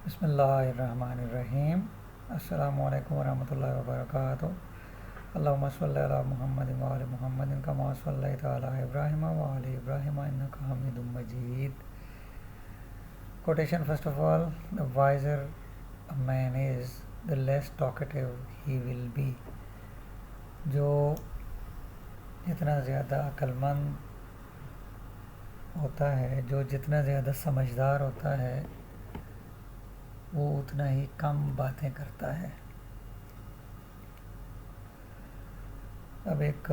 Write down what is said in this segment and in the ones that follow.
बिस्मिल्लाहिर्रहमानिर्रहीम। अस्सलामु अलैकुम वरहमतुल्लाहि वबरकातुहू। अल्लाहुम्मा सल्लि अला मुहम्मदिन व आलि मुहम्मदिन कमा सल्लैता अला इब्राहीम व आलि इब्राहीम इन्नका हमीदुम मजीद। Quotation: first of all, the wiser a man is, the less talkative he will be. जो जितना ज़्यादा अक्लमंद होता है, जो जितना ज़्यादा समझदार होता है, वो उतना ही कम बातें करता है। अब एक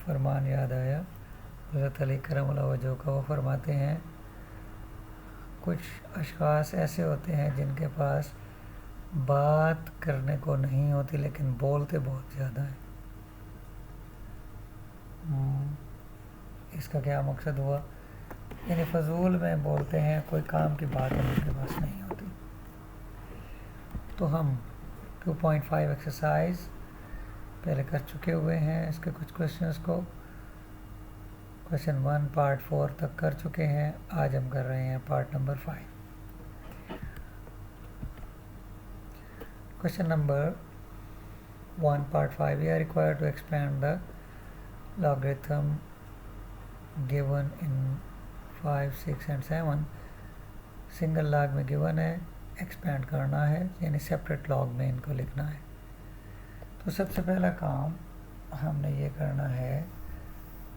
फरमान याद आया हज़रत अली करमुल्लाह वजह का। वो फरमाते हैं, कुछ अशख़ास ऐसे होते हैं जिनके पास बात करने को नहीं होती लेकिन बोलते बहुत ज़्यादा हैं। इसका क्या मकसद हुआ? यानी फजूल में बोलते हैं, कोई काम की बात उनके पास नहीं होती। तो हम 2.5 एक्सरसाइज पहले कर चुके हुए हैं। इसके कुछ क्वेश्चंस को क्वेश्चन 1 पार्ट 4 तक कर चुके हैं। आज हम कर रहे हैं part number 5। Question number 1 part 5, we are required to expand the logarithm given in 5, 6 and 7। Single log में गिवन है, एक्सपेंड करना है, यानी सेपरेट लॉग में इनको लिखना है। तो सबसे पहला काम हमने ये करना है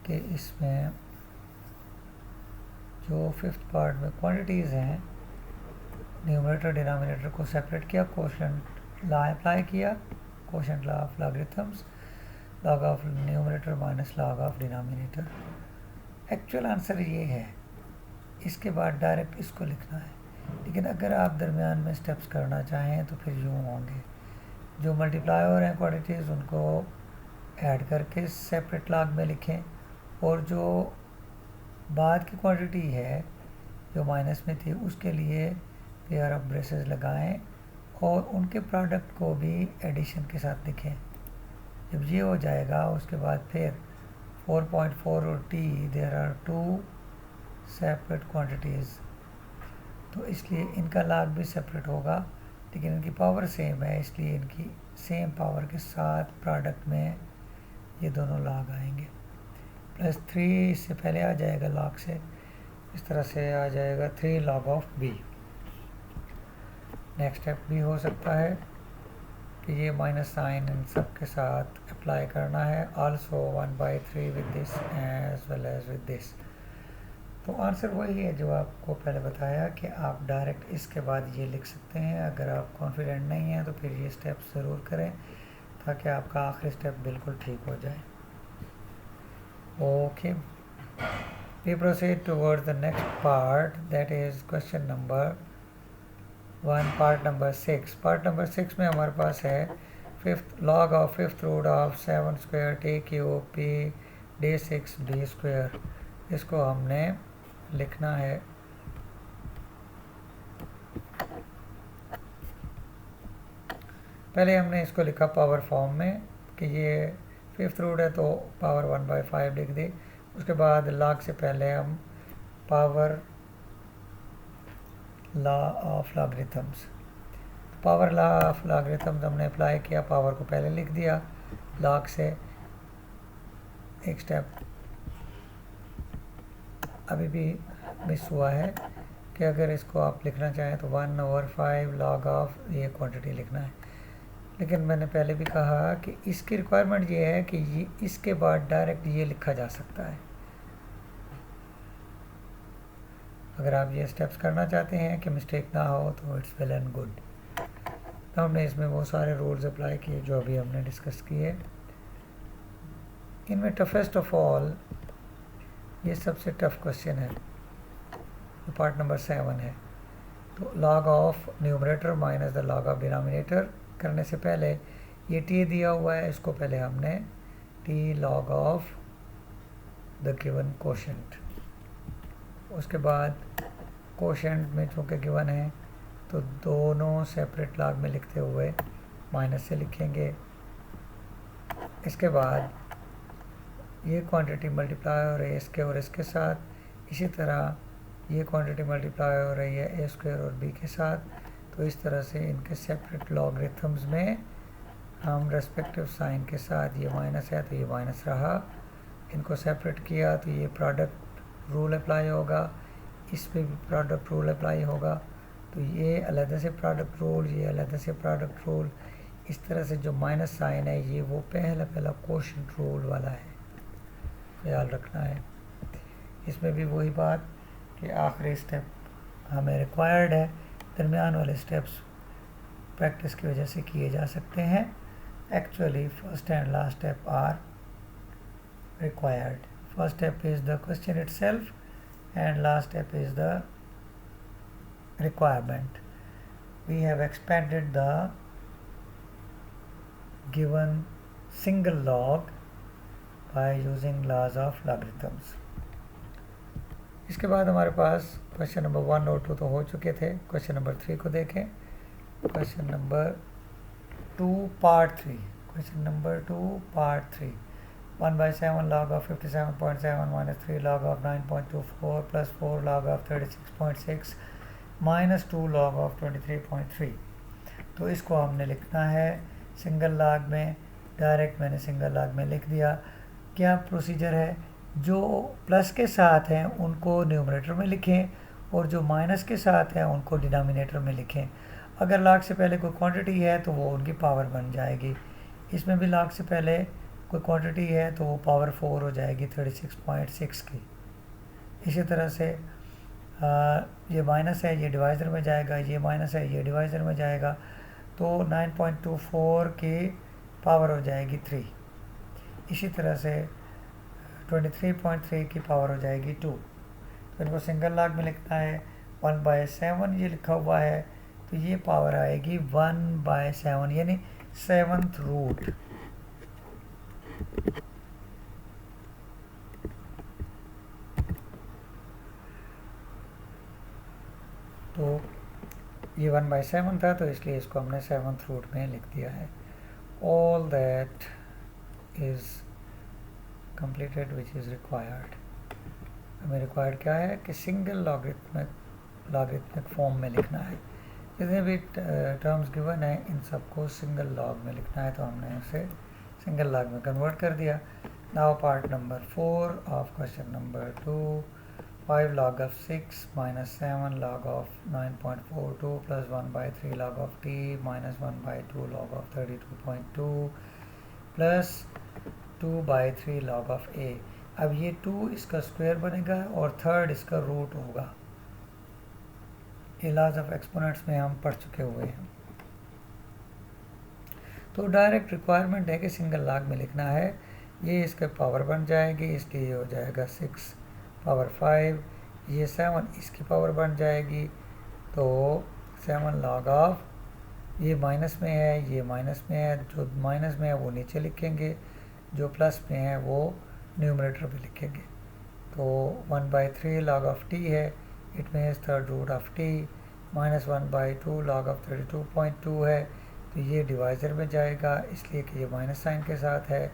कि इसमें जो फिफ्थ पार्ट में क्वांटिटीज़ हैं, न्यूमरेटर डिनोमिनेटर को सेपरेट किया, कोशेंट लॉ अप्लाई किया, quotient law of logarithms, log of numerator minus log of denominator. Actual answer ये है। इसके बाद डायरेक्ट इसको लिखना है, लेकिन अगर आप दरमियान में स्टेप्स करना चाहें तो फिर यूँ होंगे। जो मल्टीप्लायर हैं क्वांटिटीज़, उनको ऐड करके सेपरेट लॉग में लिखें, और जो बाद की क्वांटिटी है जो माइनस में थी उसके लिए पेयर ऑफ ब्रेसेस लगाएं और उनके प्रोडक्ट को भी एडिशन के साथ लिखें। जब ये हो जाएगा उसके बाद फिर 4.4 और t, there are 2 separate quantities, तो इसलिए इनका लॉग भी सेपरेट होगा, लेकिन इनकी पावर सेम है, इसलिए इनकी सेम पावर के साथ प्रोडक्ट में ये दोनों लॉग आएंगे। +3 इससे पहले आ जाएगा लॉग से, इस तरह से आ जाएगा 3 log of b। Next step भी हो सकता है कि ये माइनस साइन इन सब के साथ अप्लाई करना है। Also 1/3 with this as well as with this. तो आंसर वही है जो आपको पहले बताया कि आप डायरेक्ट इसके बाद ये लिख सकते हैं। अगर आप कॉन्फिडेंट नहीं हैं तो फिर ये स्टेप ज़रूर करें ताकि आपका आखिरी स्टेप बिल्कुल ठीक हो जाए। Okay, we proceed towards the next part, that is question number 1 part number 6। Part number 6 में हमारे पास है log of fifth root of 7 square T cube P d6 d square. इसको हमने लिखना है। पहले हमने इसको लिखा पावर फॉर्म में कि ये फिफ्थ रूट है तो पावर 1/5 लिख दी। उसके बाद लॉग से पहले हम power law of logarithms, power law of logarithms हमने अप्लाई किया, पावर को पहले लिख दिया, लॉग से एक स्टेप अभी भी मिस हुआ है कि अगर इसको आप लिखना चाहें तो 1/5 लॉग ऑफ ये क्वांटिटी लिखना है। लेकिन मैंने पहले भी कहा कि इसकी रिक्वायरमेंट ये है कि ये इसके बाद डायरेक्ट ये लिखा जा सकता है। अगर आप ये स्टेप्स करना चाहते हैं कि मिस्टेक ना हो तो इट्स वेल एंड गुड। तो हमने इसमें वो सारे रूल्स अप्लाई किए जो अभी हमने डिस्कस किए। इनमें टफेस्ट ऑफ ऑल, ये सबसे टफ क्वेश्चन है, तो पार्ट नंबर 7 है। तो log of numerator minus the log of denominator करने से पहले ये t दिया हुआ है, इसको पहले हमने t log of the given quotient, उसके बाद कोशेंट में चूँकि गिवन है तो दोनों सेपरेट लॉग में लिखते हुए माइनस से लिखेंगे। इसके बाद ये क्वांटिटी मल्टीप्लाई हो रही है इसके और इसके साथ, इसी तरह ये क्वांटिटी मल्टीप्लाई हो रही है a स्क्वायर और b के साथ, तो इस तरह से इनके सेपरेट लॉगरिथम्स में हम रेस्पेक्टिव साइन के साथ, ये माइनस है तो ये माइनस रहा, इनको सेपरेट किया तो ये प्रोडक्ट रूल अप्लाई होगा, इस पे भी प्रोडक्ट रूल अप्लाई होगा, तो ये अलग से प्रोडक्ट रूल, ये अलग से प्रोडक्ट रूल। इस तरह से जो माइनस साइन है ये वो पहला कोशेंट रूल वाला है, ख्याल रखना है। इसमें भी वही बात कि आखिरी स्टेप हमें रिक्वायर्ड है, दरमियान वाले स्टेप्स प्रैक्टिस की वजह से किए जा सकते हैं। Actually first and last step are required. First step is the question itself and last step is the requirement. We have expanded the given single log by using laws of logarithms. इसके बाद हमारे पास question number 1 और 2 तो हो चुके थे। Question number 3 को देखें। Question number 2 part 3। Question number 2 part 3। 1/7 log of 57.7 minus 3 log of 9.24 plus 4 log of 36.6 minus 2 log of 23.3। तो इसको हमने लिखना है सिंगल लॉग में। डायरेक्ट मैंने सिंगल लॉग में लिख दिया। क्या प्रोसीजर है, जो प्लस के साथ हैं उनको न्यूमरेटर में लिखें और जो माइनस के साथ हैं उनको डिनोमिनेटर में लिखें। अगर लॉग से पहले कोई क्वांटिटी है तो वो उनकी पावर बन जाएगी। इसमें भी लॉग से पहले कोई क्वांटिटी है तो वो पावर 4 हो जाएगी 36.6 की। इसी तरह से ये माइनस है, ये डिवाइज़र में जाएगा, ये माइनस है, ये डिवाइज़र में जाएगा, तो 9.24 की पावर हो जाएगी 3। इसी तरह से 23.3 की पावर हो जाएगी 2। तो इनको सिंगल लॉग में लिखना है। 1/7 ये लिखा हुआ है तो ये पावर आएगी 1/7 यानी 7th रूट। तो ये 1/7 था तो इसलिए इसको हमने 7th रूट में लिख दिया है। All that is completed which is required. हमें रिक्वायर्ड क्या है कि सिंगल लॉगरिथमिक फॉर्म में लिखना है। जितने भी टर्म्स गिवन है इन सबको सिंगल लॉग में लिखना है, तो हमने उसे सिंगल लॉग में कन्वर्ट कर दिया। Now part number 4 of question number 2। 5 log of 6 minus 7 log of 9.42 plus 1/3 log of t minus 1/2 log of 32.2 plus 2/3 log of a। अब ये 2 इसका स्क्वायर बनेगा और 3rd इसका रूट होगा। ये लॉज ऑफ एक्सपोनेंट्स में हम पढ़ चुके हुए हैं। तो डायरेक्ट रिक्वायरमेंट है कि सिंगल लॉग में लिखना है। ये इसके पावर बन जाएगी, इसलिए ये हो जाएगा 6 पावर 5। ये 7 इसकी पावर बन जाएगी, तो 7 log ऑफ, ये माइनस में है, ये माइनस में है, जो माइनस में है वो नीचे लिखेंगे, जो प्लस में है वो न्यूमरेटर पे लिखेंगे। तो 1/3 log ऑफ t है, it means 3rd root of t, minus 1/2 log of 32.2 है, तो ये डिवाइज़र में जाएगा इसलिए कि ये माइनस साइन के साथ है,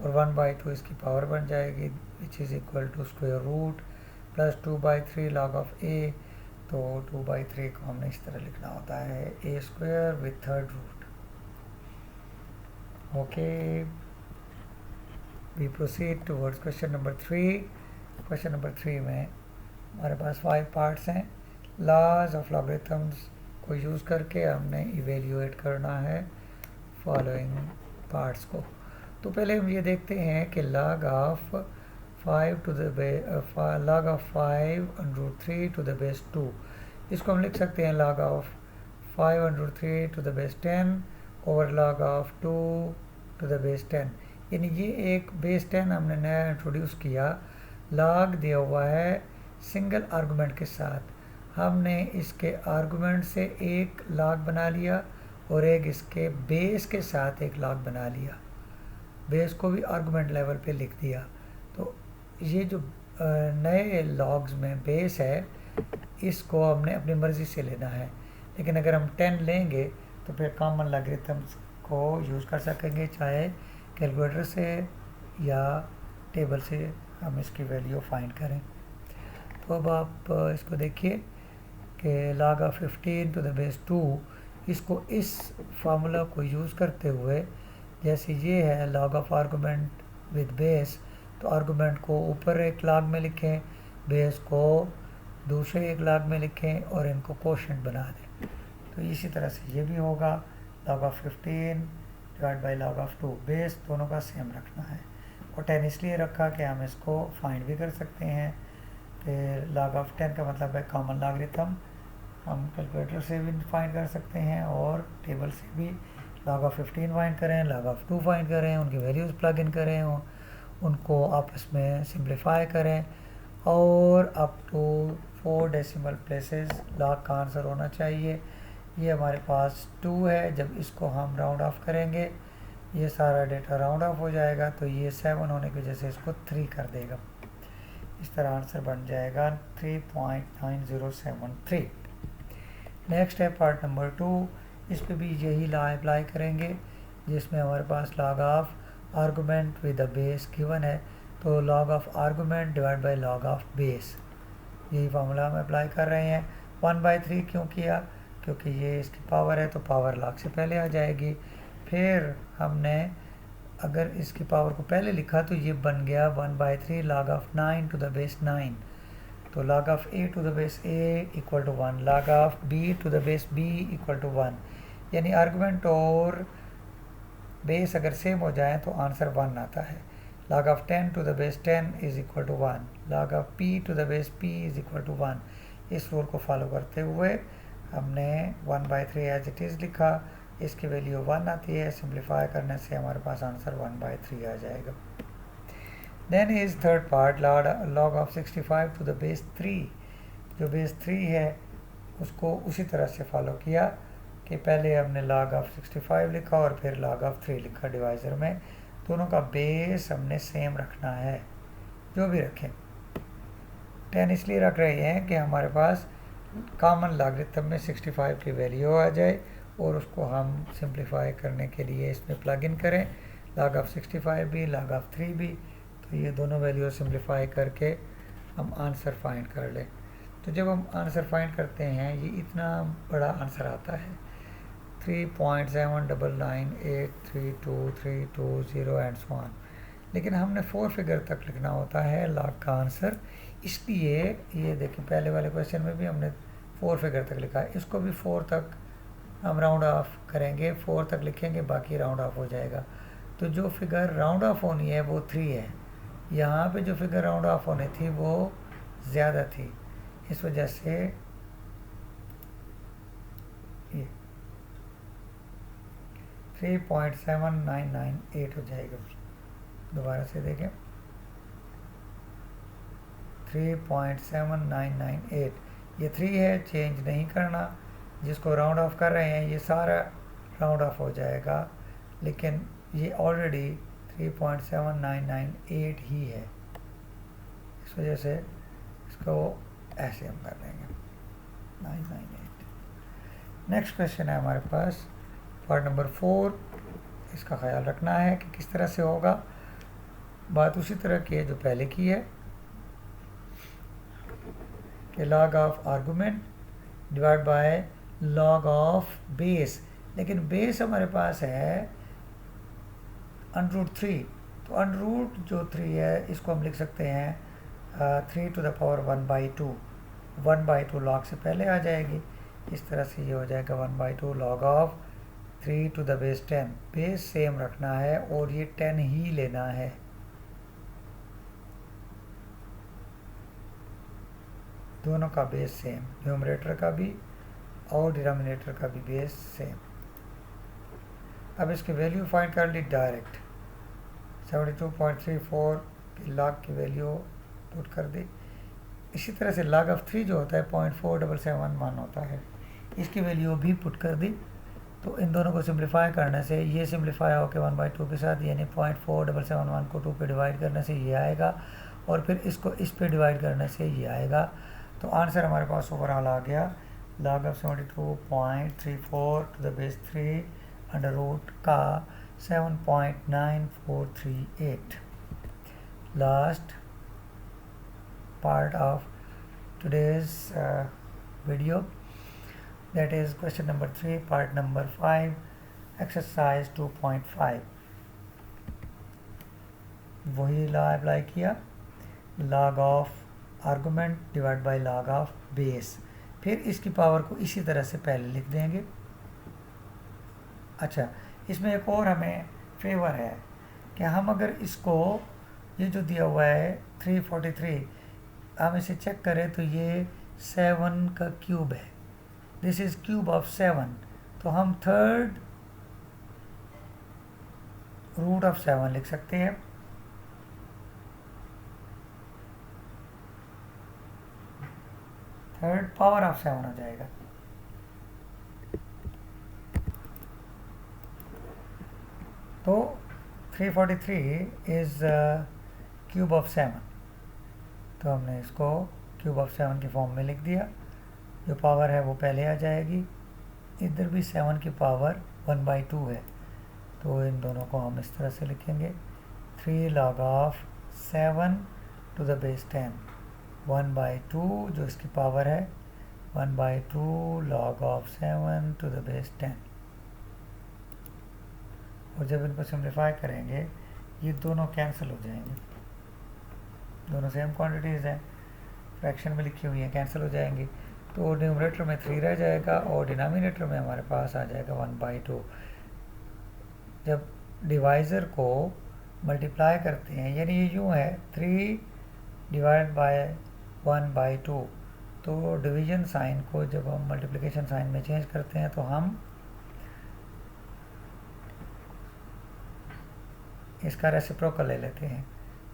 और 1/2 इसकी पावर बन जाएगी which is equal to square root plus 2/3 log of a। तो 2/3 को हमने इस तरह लिखना होता है a square with 3rd root. Okay, we proceed towards question number 3। Question number 3 में हमारे पास 5 पार्ट्स हैं। लॉज ऑफ लॉगरिथम्स को यूज़ करके हमने इवेल्यूएट करना है फॉलोइंग पार्ट्स को। तो पहले हम ये देखते हैं कि log of 5 to the log of 5√3 to the base 2, इसको हम लिख सकते हैं log of 5√3 to the base 10 over log of 2 to the base 10। यानी ये एक बेस 10 हमने नया इंट्रोड्यूस किया। log दिया हुआ है सिंगल आर्गुमेंट के साथ, हमने इसके आर्गुमेंट से एक log बना लिया और एक इसके बेस के साथ एक log बना लिया। बेस को भी आर्गुमेंट लेवल पे लिख दिया। तो ये जो नए लॉग्स में बेस है इसको हमने अपनी मर्ज़ी से लेना है, लेकिन अगर हम 10 लेंगे तो फिर कॉमन लॉगरिथम्स को यूज़ कर सकेंगे, चाहे कैलकुलेटर से या टेबल से हम इसकी वैल्यू फाइंड करें। तो अब आप इसको देखिए, कि log of 15 to the base 2, इसको इस फार्मूला को यूज़ करते हुए, जैसे ये है log of argument with base, तो आर्गूमेंट को ऊपर एक log में लिखें, बेस को दूसरे एक log में लिखें और इनको कोशेंट बना दें। तो इसी तरह से ये भी होगा log of 15 divide by log of 2, base दोनों का सेम रखना है। और 10 इसलिए रखा कि हम इसको फाइंड भी कर सकते हैं। फिर log of 10 का मतलब है कॉमन लॉगरिथम, हम कैलकुलेटर से भी फाइंड कर सकते हैं और टेबल से भी log of 15 फाइंड करें, log of 2 फाइंड करें, उनकी वैल्यूज़ प्लग इन करें, उनको आपस में सिंप्लीफाई करें और up to 4 decimal places log का आंसर होना चाहिए। ये हमारे पास 2 है, जब इसको हम राउंड ऑफ करेंगे ये सारा डेटा राउंड ऑफ हो जाएगा, तो ये 7 होने की वजह से इसको 3 कर देगा। इस तरह आंसर बन जाएगा 3.9073। नेक्स्ट है पार्ट नंबर 2, इस पे भी यही लॉ अप्लाई करेंगे जिसमें हमारे पास log of argument with the base given है, तो log of argument divide by log of base, यही फार्मूला हम अप्लाई कर रहे हैं। 1/3 क्यों किया? क्योंकि ये इसकी पावर है तो पावर log से पहले आ जाएगी। फिर हमने अगर इसकी पावर को पहले लिखा तो ये बन गया 1/3 log of 9 to the base 9, तो log of a to the base a equal to 1, log of b to the base b equal to 1, यानी आर्गूमेंट और बेस अगर सेम हो जाए तो आंसर 1 आता है। log of 10 to the base 10 is equal to 1, log of p to the base p is equal to 1। इस rule को फॉलो करते हुए हमने 1/3 एज इट इज़ लिखा, इसकी वैल्यू 1 आती है, सिंप्लीफाई करने से हमारे पास आंसर 1/3 आ जाएगा। Then is third part log of 65 to the base 3, जो बेस 3 है उसको उसी तरह से फॉलो किया कि पहले हमने log ऑफ 65 लिखा और फिर log ऑफ 3 लिखा डिवाइज़र में, दोनों का बेस हमने सेम रखना है, जो भी रखें। 10 इसलिए रख रहे हैं कि हमारे पास कॉमन लॉगरिथम में 65 की वैल्यू आ जाए और उसको हम सिंप्लीफाई करने के लिए इसमें प्लग इन करें, log ऑफ 65 भी log ऑफ 3 भी, तो ये दोनों वैल्यू सिंप्लीफाई करके हम आंसर फाइंड कर लें। तो जब हम आंसर फाइंड करते हैं ये इतना बड़ा आंसर आता है 3.79983232 एंड सो ऑन, लेकिन हमने 4 फिगर तक लिखना होता है log का आंसर, इसलिए ये देखें पहले वाले क्वेश्चन में भी हमने 4 फिगर तक लिखा है, इसको भी 4 तक हम राउंड ऑफ करेंगे, 4 तक लिखेंगे, बाकी राउंड ऑफ हो जाएगा। तो जो फिगर राउंड ऑफ होनी है वो 3 है, यहाँ पे जो फिगर राउंड ऑफ होनी थी वो ज़्यादा थी, इस वजह से ये 3.7998 हो जाएगा। दोबारा से देखें 3.7998, ये 3 है, चेंज नहीं करना, जिसको राउंड ऑफ कर रहे हैं ये सारा राउंड ऑफ हो जाएगा, लेकिन ये ऑलरेडी 3.7998 ही है, इस वजह से इसको ऐसे हम कर देंगे 998। नेक्स्ट क्वेश्चन है हमारे पास पार्ट नंबर 4, इसका ख्याल रखना है कि किस तरह से होगा, बात उसी तरह की है जो पहले की है कि log of argument divide by log of base, लेकिन बेस हमारे पास है √3, तो √ जो 3 है इसको हम लिख सकते हैं 3 टू द पावर 1/2, 1/2 log से पहले आ जाएगी, इस तरह से ये हो जाएगा 1/2 log of 3 to the base 10, base same रखना है और ये 10 ही लेना है। दोनों का बेस सेम, न्यूमरेटर का भी और डिनोमिनेटर का भी बेस सेम। अब इसकी वैल्यू फाइंड कर ली डायरेक्ट, 72.34 की log की वैल्यू पुट कर दी। इसी तरह से log ऑफ 3 जो होता है 0.4771 होता है, इसकी वैल्यू भी पुट कर दी। तो इन दोनों को सिंप्लीफाई करने से ये सिंप्लीफाई होकर 1/2 के साथ, यानी 0.4771 को 2 पे डिवाइड करने से ये आएगा और फिर इसको इस पे डिवाइड करने से ये आएगा। तो आंसर हमारे पास ओवरऑल आ गया log of 72.34 to the base 3 under root का 7.9438। Last part of today's video. That is question number 3, part number 5, exercise 2.5. वही लॉ अप्लाई किया, log of argument divide by log of base, फिर इसकी power को इसी तरह से पहले लिख देंगे। अच्छा, इसमें एक और हमें फेवर है कि हम अगर इसको, ये जो दिया हुआ है 343, हम इसे चेक करें तो ये 7 का क्यूब है, दिस इज़ क्यूब ऑफ 7, तो हम थर्ड रूट ऑफ 7 लिख सकते हैं। थर्ड पावर ऑफ 7 हो जाएगा। तो 343 इज़ क्यूब ऑफ 7, तो हमने इसको क्यूब ऑफ 7 की फॉर्म में लिख दिया। जो पावर है वो पहले आ जाएगी, इधर भी 7 की पावर 1/2 है, तो इन दोनों को हम इस तरह से लिखेंगे, 3 log of 7 to the base 10, 1/2 जो इसकी पावर है, 1/2 log of 7 to the base 10। और जब इनको सिम्प्लीफाई करेंगे ये दोनों कैंसिल हो जाएंगे, दोनों सेम क्वांटिटीज़ हैं, फ्रैक्शन में लिखी हुई हैं, कैंसिल हो जाएंगी। तो न्यूमरेटर में 3 रह जाएगा और डिनोमिनेटर में हमारे पास आ जाएगा 1/2। जब डिवाइज़र को मल्टीप्लाई करते हैं, यानी ये यूँ है 3 डिवाइड बाय 1/2, तो डिवीज़न साइन को जब हम मल्टीप्लिकेशन साइन में चेंज करते हैं तो हम इसका रेसिप्रोकल ले लेते हैं,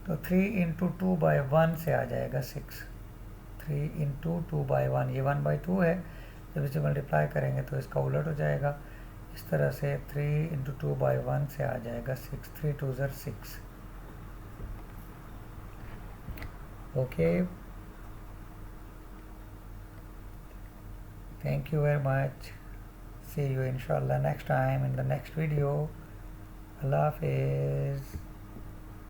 तो 3 इंटू 2/1 से आ जाएगा 6, 3 इंटू 2/1, ये 1/2 है, जब इसे मल्टीप्लाई करेंगे तो इसका उलट हो जाएगा, इस तरह से 3 इंटू 2/1 से आ जाएगा 6, 3 2 ज़र 6। Okay, thank you very much, see you इंशाल्लाह next time in the next video. अल्लाह हाफिज़।